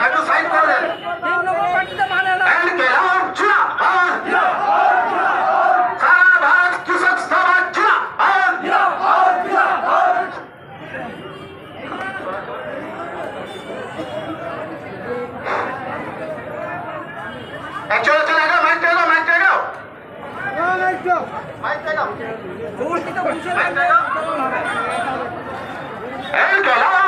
একটু সাইড করে দেন। সারা ভারত কৃষক সভা চলো চলো আগাও, মাইক আগাও, মাইক আগাও, মাইক আগাও, মাইক আগাও। এই গেল